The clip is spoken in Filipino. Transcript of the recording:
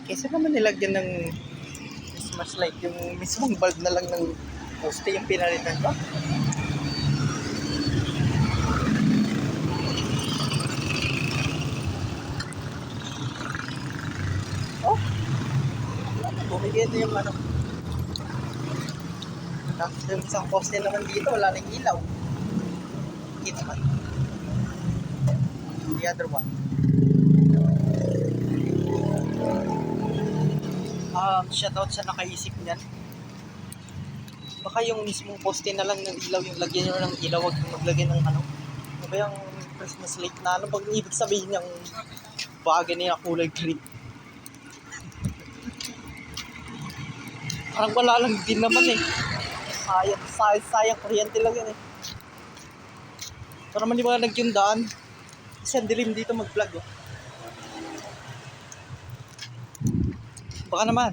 Kesa naman nilagyan ng Christmas light, yung mismong bulb na lang ng poste yung pinalitan ko. Oh, bumigay ito yung ano. Tapos yung isang poste naman dito, wala nang ilaw. Kita man. The other one. Shoutout sa nakaisip niyan. Baka yung mismong poste na lang ng ilaw, yung lagyan nyo ng ilaw, wag yung maglagay ng ano. Ano ba yung Christmas light na ano? Pag ibig sabihin yung bagay niya kulay green. Parang wala lang din naman eh. Sayang kuryente lang yan eh. Para maliwanag yung daan. Kasi ang dilim dito mag-vlog oh. Baka naman.